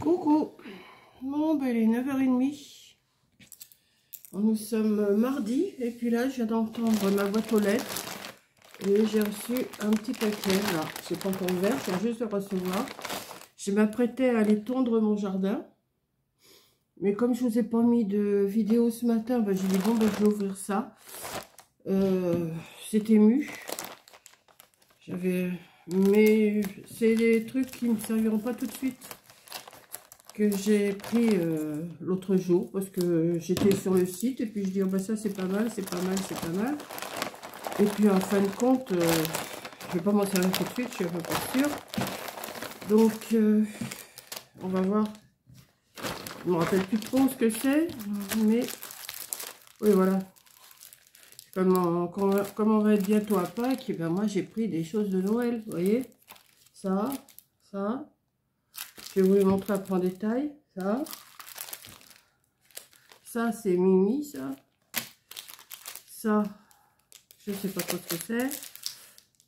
Coucou. Bon, ben, il est 9h30. Nous sommes mardi. Et puis là, je viens d'entendre ma boîte aux lettres. Et j'ai reçu un petit paquet. Là, je n'ai pas encore ouvert, je viens juste de recevoir. Je m'apprêtais à aller tondre mon jardin. Mais comme je ne vous ai pas mis de vidéo ce matin, ben, j'ai dit bon, ben, je vais ouvrir ça. C'était ému. Mais c'est des trucs qui ne me serviront pas tout de suite. Que j'ai pris l'autre jour parce que j'étais sur le site et puis je dis oh bah ça c'est pas mal, c'est pas mal, c'est pas mal. Et puis en fin de compte, je vais pas m'en servir tout de suite, je suis un peu pas sûre. Donc on va voir. Je me rappelle plus trop ce que c'est, mais oui voilà. Comme on va être bientôt à Pâques, et ben moi j'ai pris des choses de Noël, vous voyez. Ça. Je vais vous les montrer après en détail. Ça c'est Mimi, ça, je sais pas trop ce que c'est.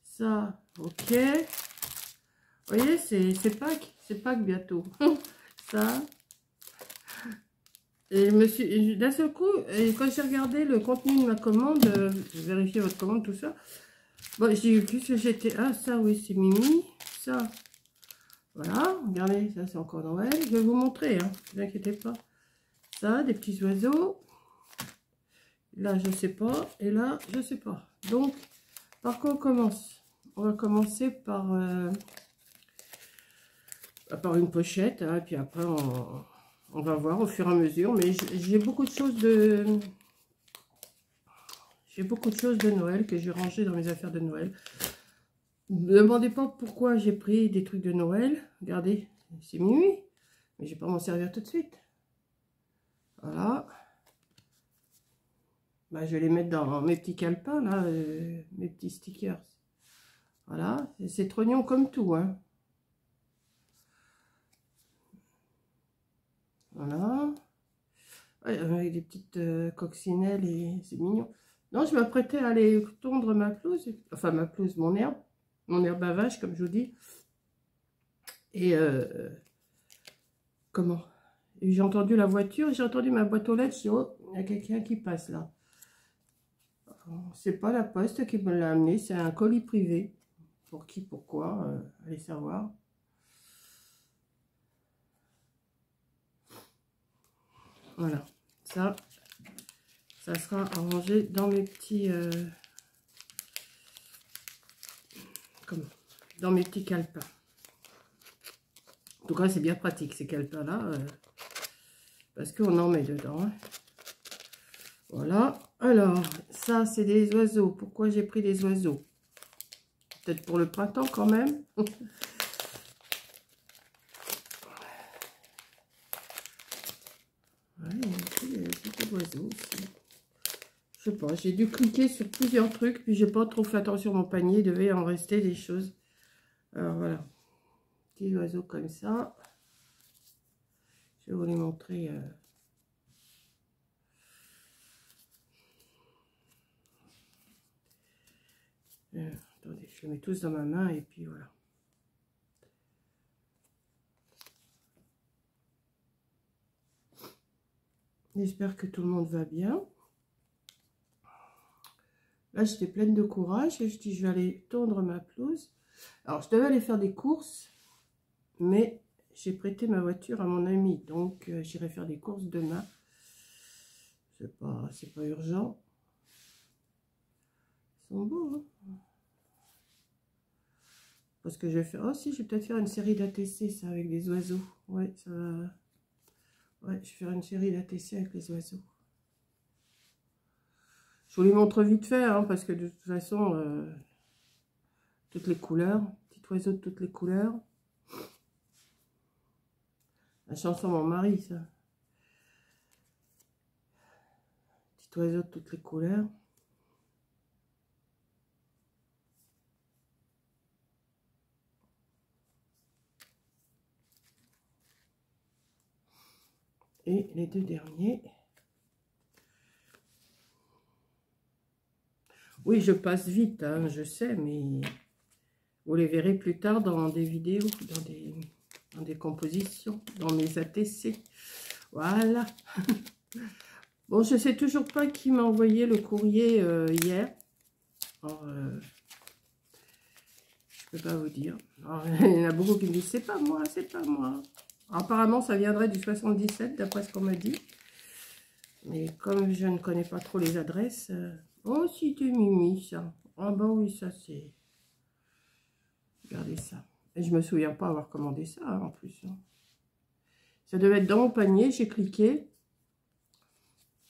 Ça, ok. Vous voyez, c'est Pâques bientôt. Ça. Et d'un seul coup, et quand j'ai regardé le contenu de ma commande, j'ai vérifié votre commande, tout ça. Bon, j'ai vu que j'étais. Ah, ça, oui, c'est Mimi. Ça. Voilà, regardez, ça c'est encore Noël. Je vais vous montrer, hein, ne vous inquiétez pas. Ça, des petits oiseaux. Là, je sais pas. Et là, je sais pas. Donc, par quoi on commence? On va commencer par une pochette. Hein, et puis après, on va voir au fur et à mesure. Mais j'ai beaucoup de choses de... J'ai beaucoup de choses de Noël que j'ai rangées dans mes affaires de Noël. Ne me demandez pas pourquoi j'ai pris des trucs de Noël. Regardez, c'est minuit. Mais je vais pas m'en servir tout de suite. Voilà. Bah, je vais les mettre dans mes petits calepins, là, mes petits stickers. Voilà, c'est trognon comme tout, hein. Voilà. Ouais, avec des petites coccinelles et c'est mignon. Non, je m'apprêtais à aller tondre ma pelouse, enfin ma pelouse, mon herbe à vache, comme je vous dis. Et comment? J'ai entendu la voiture, j'ai entendu ma boîte aux lettres, je dis, oh, il y a quelqu'un qui passe là. C'est pas la poste qui me l'a amené, c'est un colis privé. Pour qui, pourquoi, allez savoir. Voilà, ça sera arrangé dans mes petits... dans mes petits calepins. En tout cas, c'est bien pratique ces calepins-là, parce qu'on en met dedans. Hein. Voilà. Alors, ça, c'est des oiseaux. Pourquoi j'ai pris des oiseaux? Peut-être pour le printemps quand même. Ouais, il y a des petits oiseaux aussi. Je sais pas, j'ai dû cliquer sur plusieurs trucs, puis j'ai pas trop fait attention à mon panier, il devait en rester des choses. Alors voilà, petits oiseaux comme ça. Je vais vous les montrer. Attendez, je les mets tous dans ma main et puis voilà. J'espère que tout le monde va bien. Là, j'étais pleine de courage et je dis, je vais aller tondre ma pelouse. Alors, je devais aller faire des courses, mais j'ai prêté ma voiture à mon ami. Donc, j'irai faire des courses demain. C'est pas urgent. Ils sont beaux, hein. Parce que je vais faire... Oh, si, je vais peut-être faire une série d'ATC, ça, avec des oiseaux. Ouais, ça va... Ouais, je vais faire une série d'ATC avec les oiseaux. Je vous les montre vite fait, hein, parce que de toute façon, toutes les couleurs, petit oiseau de toutes les couleurs. La chanson mon mari, ça. Petit oiseau de toutes les couleurs. Et les deux derniers. Oui, je passe vite, hein, je sais, mais vous les verrez plus tard dans des vidéos, en décomposition dans mes ATC. Voilà. Bon, je sais toujours pas qui m'a envoyé le courrier hier. Alors, je peux pas vous dire. Alors, il y en a beaucoup qui me disent, c'est pas moi, c'est pas moi. Alors, apparemment, ça viendrait du 77, d'après ce qu'on m'a dit. Mais comme je ne connais pas trop les adresses... Oh, si, t'es Mimi, ça. Ah bah oui, ça, c'est... Regardez ça. Et je me souviens pas avoir commandé ça, hein, en plus. Hein. Ça devait être dans mon panier, j'ai cliqué.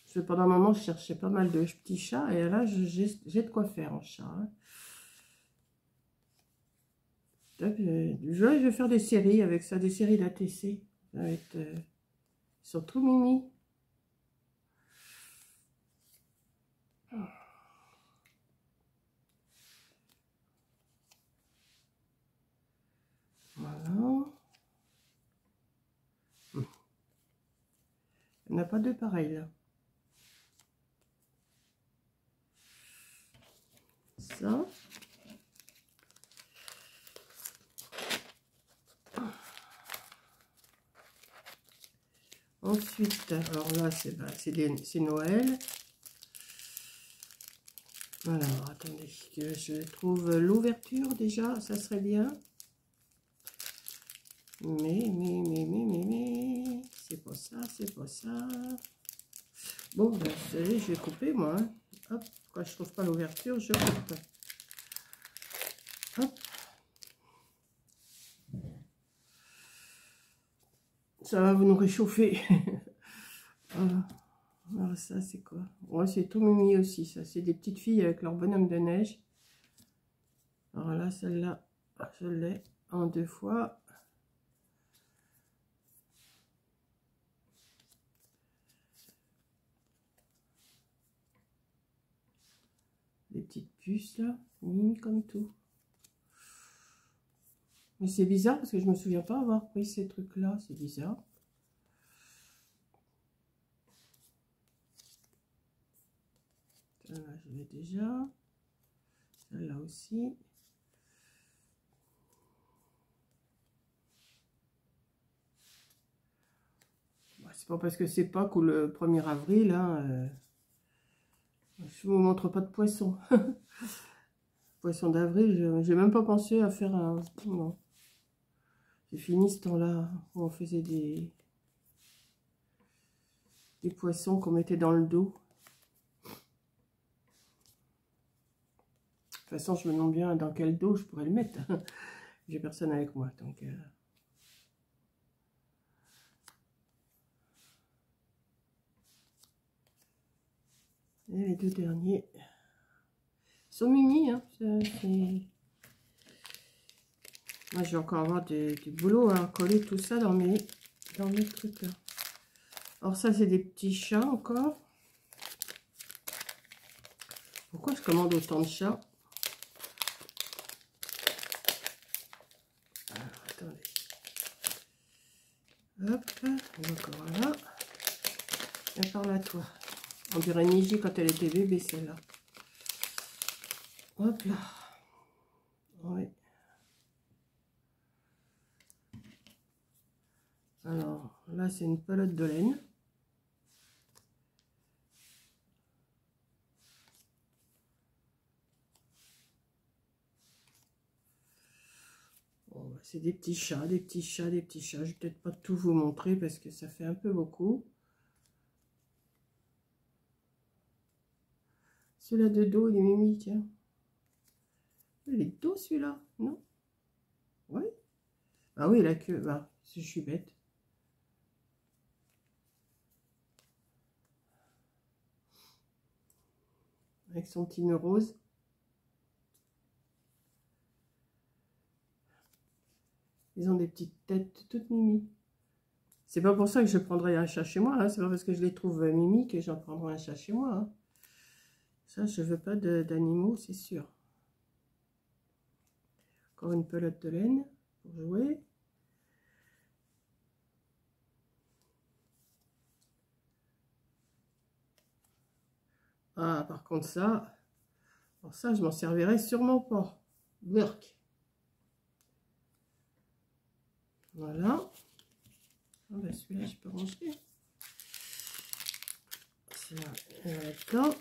Parce que pendant un moment, je cherchais pas mal de petits chats. Et là, j'ai de quoi faire en chat. Hein. Je vais faire des séries avec ça, des séries d'ATC. Ça va être... Ils sont trop mimi. Voilà. Il n'y en a pas deux pareils là. Ça. Ensuite, alors là, c'est Noël. Alors, attendez, que je trouve l'ouverture déjà, ça serait bien. Mais, c'est pas ça, c'est pas ça. Bon, ben, vous savez, je vais couper, moi. Hein. Hop, quand je trouve pas l'ouverture, je coupe. Hop. Ça va vous nous réchauffer. Alors ça, c'est quoi? Ouais, c'est tout mimi aussi, ça. C'est des petites filles avec leur bonhomme de neige. Alors là, celle-là, je l'ai en 2 fois. Des petites puces, là. Mimi comme tout. Mais c'est bizarre parce que je me souviens pas avoir pris ces trucs-là. C'est bizarre. Celle-là, je l'ai déjà. Celle-là aussi. Bah, c'est pas parce que c'est Pâques ou le 1er avril. Hein, je vous montre pas de poisson. Poisson d'avril, j'ai même pas pensé à faire un... Non. J'ai fini ce temps-là où on faisait des poissons qu'on mettait dans le dos. De toute façon, je me demande bien dans quel dos je pourrais le mettre. J'ai personne avec moi, donc... Et les 2 derniers sont mimi, hein. Moi, je vais encore avoir du boulot à coller tout ça dans mes trucs là. Alors ça, c'est des petits chats encore. Pourquoi je commande autant de chats? Alors, attendez. Hop, donc voilà. Viens par là, toi. On dirait Niji quand elle était bébé, celle-là. Hop là. Oui. Alors, là, c'est une pelote de laine. Bon, c'est des petits chats, des petits chats, des petits chats. Je vais peut-être pas tout vous montrer parce que ça fait un peu beaucoup. Celui-là de dos, il est mimi, tiens. Il est de dos, celui-là, non? Oui. Ah oui, la queue, bah, si je suis bête. Avec son petit nœud rose. Ils ont des petites têtes toutes mimi. C'est pas pour ça que je prendrai un chat chez moi. Hein. C'est pas parce que je les trouve mimi que j'en prendrai un chat chez moi. Hein. Ça, je veux pas d'animaux, c'est sûr. Encore une pelote de laine pour jouer. Ah, par contre, ça... Alors ça, je m'en servirai sûrement pas. Work. Voilà. Ah ben celui-là, je peux ranger. Cela là-dedans.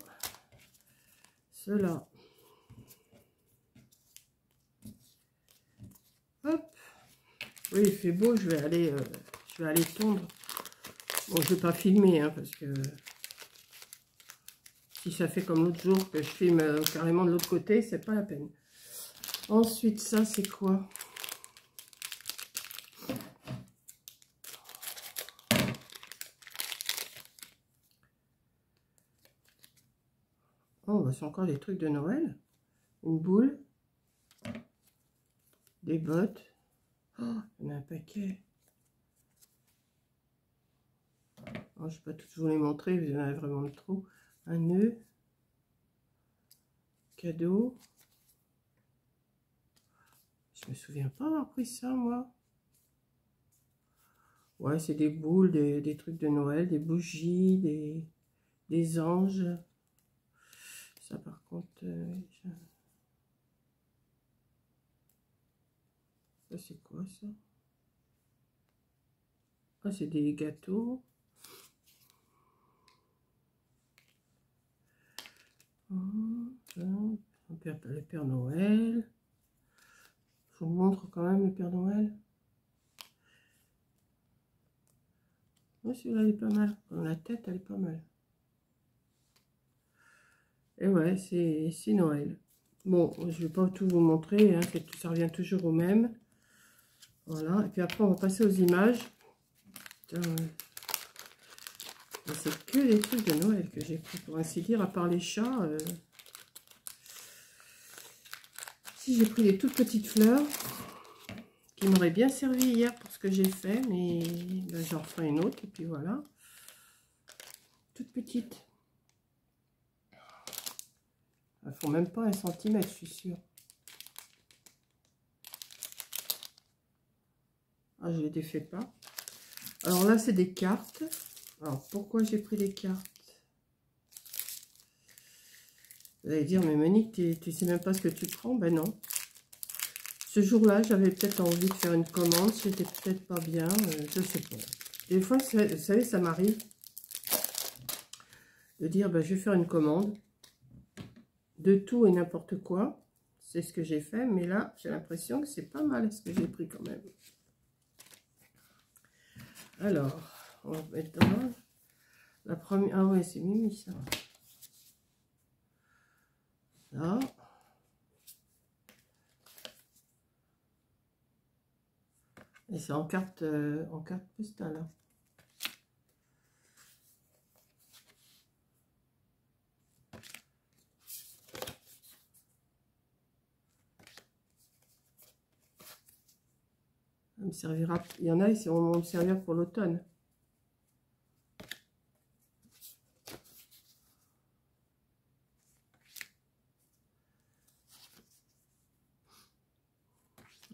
Cela. Hop. Oui, il fait beau, je vais aller tondre. Bon, je vais pas filmer, hein, parce que si ça fait comme l'autre jour que je filme carrément de l'autre côté, c'est pas la peine. Ensuite, ça, c'est quoi? Oh, bah, c'est encore des trucs de Noël. Une boule. Des bottes. Oh, il y en a un paquet. Oh, je ne vais pas tout vous les montrer, il y en a vraiment trop. Un nœud. Cadeau. Je me souviens pas avoir pris ça, moi. Ouais, c'est des boules, des trucs de Noël, des bougies, des anges. Ça, par contre... ça, c'est quoi, ça? Ah, c'est des gâteaux. Le Père Noël. Je vous montre quand même le Père Noël. Ouais, celui-là, il est pas mal. Dans la tête, elle est pas mal. Et ouais, c'est Noël. Bon, je vais pas tout vous montrer, hein, ça revient toujours au même. Voilà, et puis après, on va passer aux images. C'est que des trucs de Noël que j'ai pris, pour ainsi dire, à part les chats. Si, j'ai pris des toutes petites fleurs qui m'auraient bien servi hier pour ce que j'ai fait, mais ben, j'en ferai une autre, et puis voilà. Toutes petites. Elles font même pas 1 centimètre, je suis sûre. Ah, je les défais pas. Alors là, c'est des cartes. Alors, pourquoi j'ai pris des cartes? Vous allez dire, mais Monique, tu sais même pas ce que tu prends? Ben non. Ce jour-là, j'avais peut-être envie de faire une commande. J'étais peut-être pas bien. Je sais pas. Des fois, vous savez, ça m'arrive de dire, ben, je vais faire une commande de tout et n'importe quoi. C'est ce que j'ai fait. Mais là, j'ai l'impression que c'est pas mal ce que j'ai pris quand même. Alors, on va mettre dans la première. Ah ouais, c'est Mimi ça. Là. Et c'est en carte postale. Hein. Ça me servira. Il y en a, ils vont me servir pour l'automne.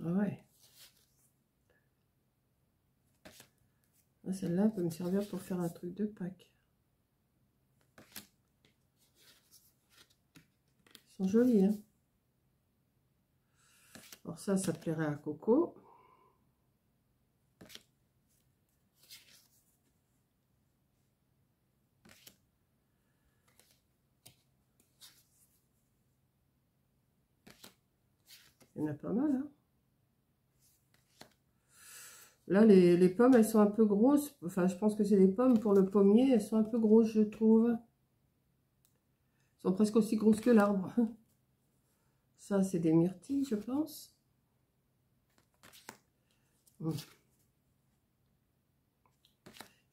Ah ouais. Celle-là peut me servir pour faire un truc de Pâques. Ils sont jolis, hein. Alors ça plairait à Coco. Il y en a pas mal, hein. Là, les pommes, elles sont un peu grosses. Enfin, je pense que c'est des pommes pour le pommier. Elles sont un peu grosses, je trouve. Elles sont presque aussi grosses que l'arbre. Ça, c'est des myrtilles, je pense.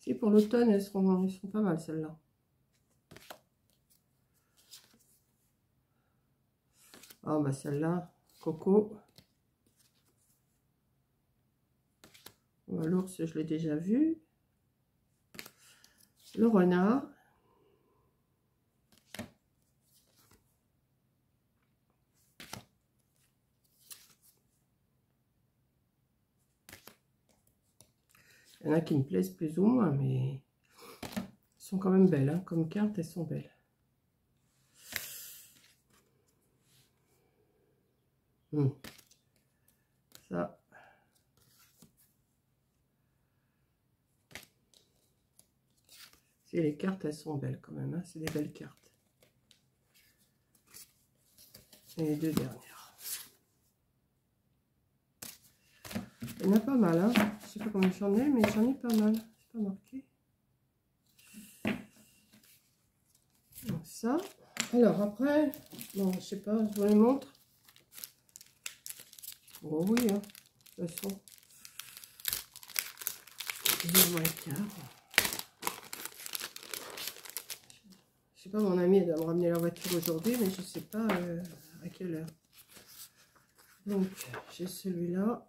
Si, pour l'automne, elles seront pas mal, celles-là. Ah, bah celle-là, Coco. L'ours, je l'ai déjà vu. Le renard. Il y en a qui me plaisent plus ou moins, mais elles sont quand même belles. Hein. Comme cartes, elles sont belles. Ça. Et les cartes, elles sont belles quand même, hein. C'est des belles cartes. Et les deux dernières. Il y en a pas mal, hein. Je sais pas combien j'en ai, mais j'en ai pas mal. C'est pas marqué. Donc ça. Alors après, bon, je sais pas, je vous les montre. Bon, oui, hein. De toute façon. Je sais pas, mon ami, elle doit me ramener la voiture aujourd'hui, mais je sais pas à quelle heure. Donc, j'ai celui-là.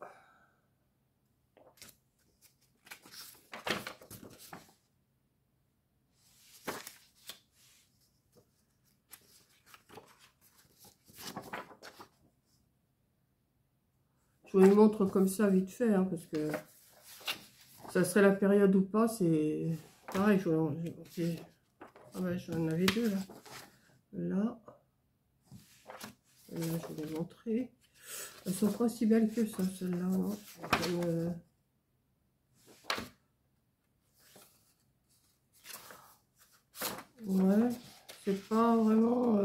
Je vous les montre comme ça vite fait, hein, parce que ça serait la période ou pas, c'est pareil. Ah ouais, j'en avais deux là. Là, je vous les montrer. Elles sont pas si belles que ça, celles-là, non. Ouais, c'est pas vraiment.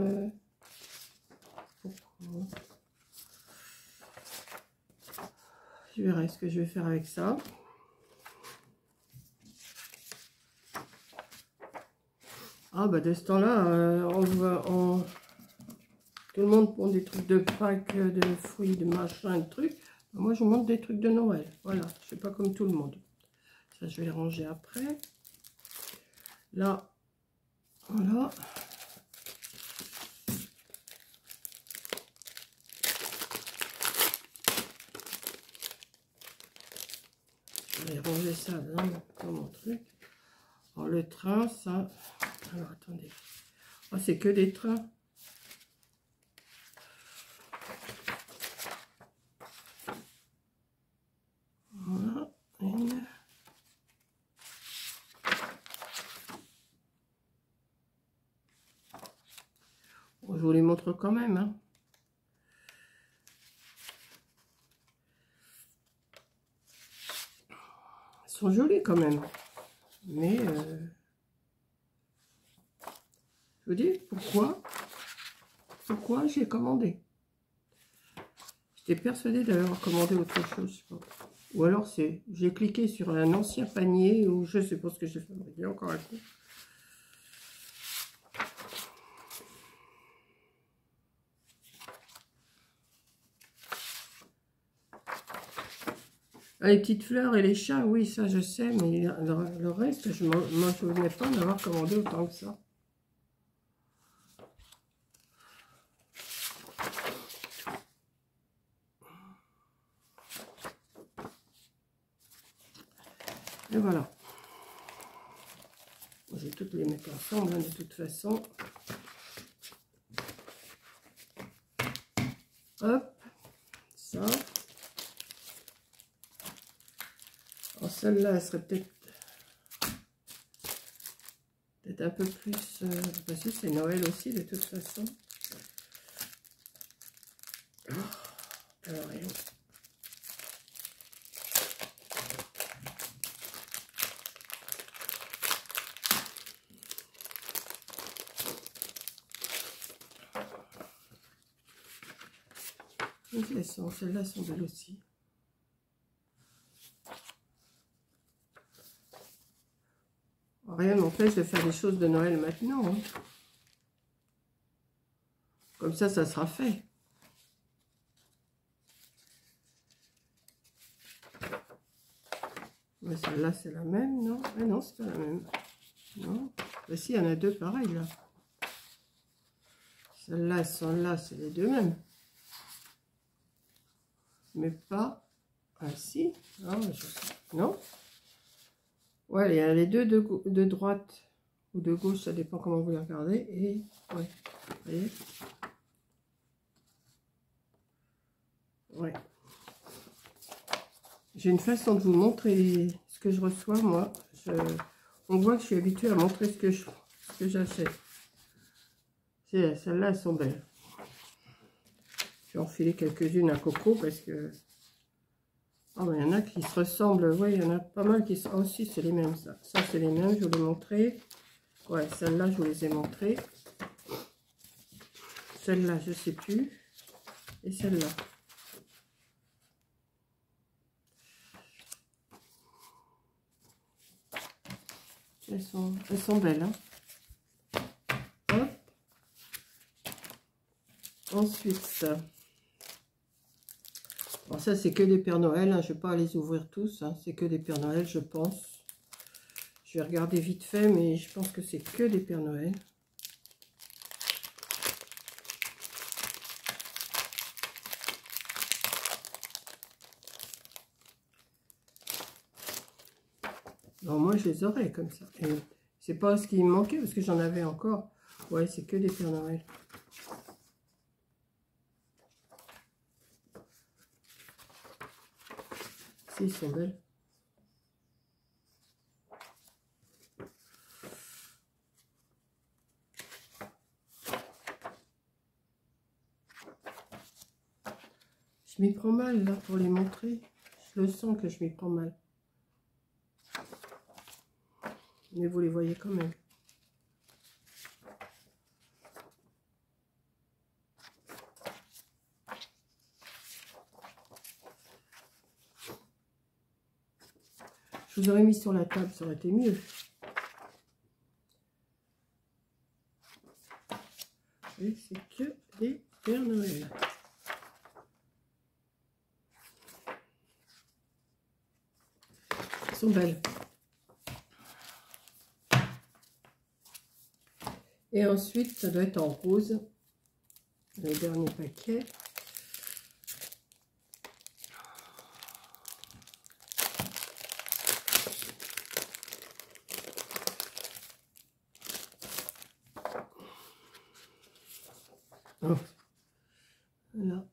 Je verrai ce que je vais faire avec ça. Ah bah de ce temps-là, tout le monde prend des trucs de Pâques, de fruits, de machin, de trucs. Moi je vous montre des trucs de Noël. Voilà, je suis pas comme tout le monde. Ça je vais les ranger après. Là, voilà. Je vais ranger ça dans mon truc. Alors le train, ça... Alors attendez. Oh, c'est que des trains. Voilà. Une. Bon, je vous les montre quand même, hein. Ils sont jolis quand même. Mais... je vous dis, pourquoi j'ai commandé. J'étais persuadée d'avoir commandé autre chose, je sais pas. Ou alors j'ai cliqué sur un ancien panier, ou je sais pas ce que j'ai fabriqué, encore un coup. Ah, les petites fleurs et les chats, oui, ça je sais, mais le reste, je ne m'en souvenais pas d'avoir commandé autant que ça. Et voilà. Je vais toutes les mettre ensemble, hein, de toute façon. Hop, ça. Alors celle-là, elle serait peut-être un peu plus... parce que c'est Noël aussi, de toute façon. Alors, celles-là sont belles aussi. Rien n'empêche de faire des choses de Noël maintenant, hein. Comme ça sera fait. Mais celle-là, c'est la même, non? Mais non, c'est pas la même. Non. Mais si, il y en a deux pareilles, là. Celles-là, elles sont là, c'est les deux mêmes. Mais pas... Ah, si. Non, non. Ouais, il y a les deux de droite ou de gauche, ça dépend comment vous les regardez. Et, ouais, vous voyez? Ouais. J'ai une façon de vous montrer ce que je reçois, moi. On voit que je suis habituée à montrer ce que j'achète. Celles-là, elles sont belles. Je vais en filer quelques-unes à Coco parce que... Ah, ben, il y en a qui se ressemblent. Oui, il y en a pas mal qui sont... Oh, si, c'est les mêmes, ça. Ça, c'est les mêmes, je vais vous les montrer. Ouais, celle-là, je vous les ai montrées. Celle-là, je sais plus. Et celle-là. Elles sont belles. Hein. Hop. Ensuite, bon, ça c'est que des Pères Noël. Hein. Je ne vais pas les ouvrir tous. Hein. C'est que des Pères Noël, je pense. Je vais regarder vite fait, mais je pense que c'est que des Pères Noël. Non, moi je les aurais comme ça. C'est pas ce qui me manquait parce que j'en avais encore. Ouais, c'est que des Pères Noël. Si, ils sont belles. Je m'y prends mal là pour les montrer. Je le sens que je m'y prends mal. Mais vous les voyez quand même. Je vous aurais mis sur la table, ça aurait été mieux. Et c'est que des Pères Noël. Elles sont belles. Et ensuite, ça doit être en rose. Le dernier paquet. Oh. Voilà.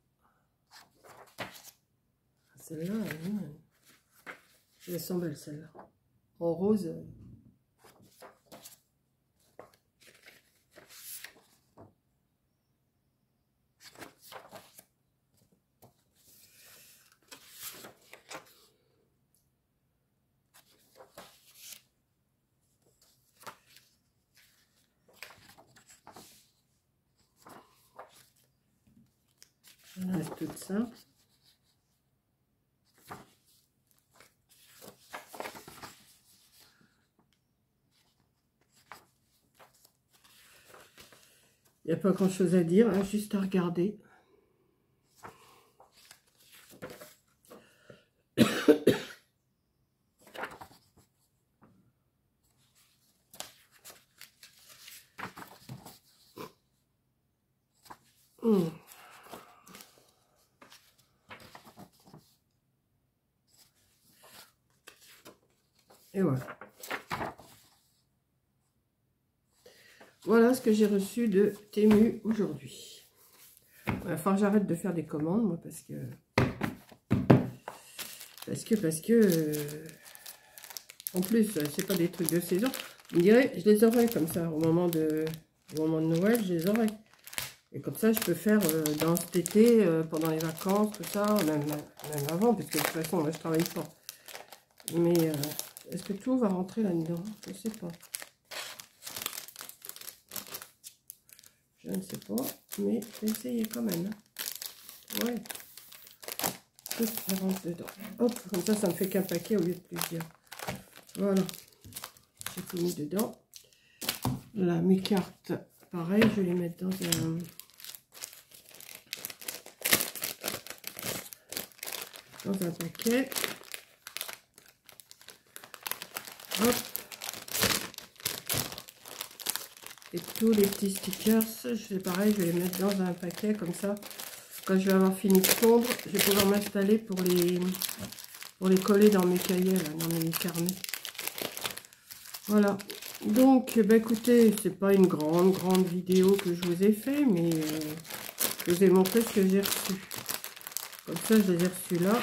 Celle-là, elles sont belles, celle-là. En rose. Voilà, c'est tout ça. Il n'y a pas grand chose à dire, hein, juste à regarder. Et voilà. Voilà ce que j'ai reçu de Temu aujourd'hui. Il va falloir que j'arrête de faire des commandes, moi, parce que en plus, c'est pas des trucs de saison. Vous me direz, je les aurai comme ça, au moment de Noël, je les aurai. Et comme ça, je peux faire dans cet été, pendant les vacances, tout ça, même avant, parce que de toute façon, moi, je travaille pas. Mais est-ce que tout va rentrer là-dedans? Je ne sais pas. Je ne sais pas, mais je vais essayer quand même. Hein. Ouais. Tout rentre dedans. Hop, comme ça me fait qu'un paquet au lieu de plusieurs. Voilà. J'ai tout mis dedans. Là, mes cartes, pareil, je vais les mettre dans un paquet. Hop. Et tous les petits stickers, c'est pareil, je vais les mettre dans un paquet comme ça. Quand je vais avoir fini de fondre, je vais pouvoir m'installer pour les coller dans mes cahiers, là, dans mes carnets. Voilà. Donc, bah, écoutez, c'est pas une grande vidéo que je vous ai fait, mais je vous ai montré ce que j'ai reçu. Comme ça, je les ai reçus là.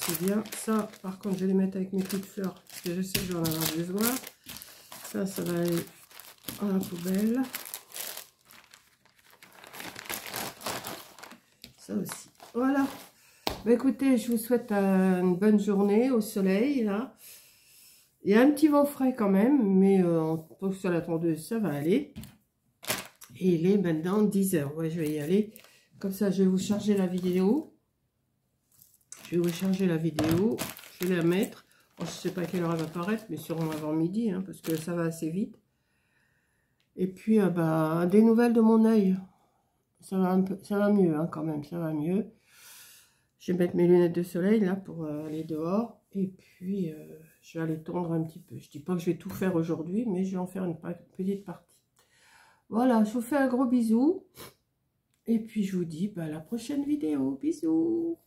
C'est bien. Ça, par contre, je vais les mettre avec mes petites fleurs, parce que je sais que je vais en avoir besoin. Ça va aller à la poubelle. Ça aussi. Voilà. Bah, écoutez, je vous souhaite une bonne journée au soleil, là. Il y a un petit vent frais quand même, mais on pose sur la tondeuse, ça va aller. Et il est maintenant 10 h. Ouais, je vais y aller. Comme ça, je vais vous charger la vidéo. Je vais vous charger la vidéo. Je vais la mettre. Bon, je ne sais pas à quelle heure elle va apparaître, mais sûrement avant midi, hein, parce que ça va assez vite. Et puis, bah, des nouvelles de mon œil. Ça va, ça va mieux, hein, quand même, ça va mieux. Je vais mettre mes lunettes de soleil, là, pour aller dehors. Et puis, je vais aller tondre un petit peu. Je dis pas que je vais tout faire aujourd'hui, mais je vais en faire une petite partie. Voilà, je vous fais un gros bisou. Et puis, je vous dis bah, à la prochaine vidéo. Bisous!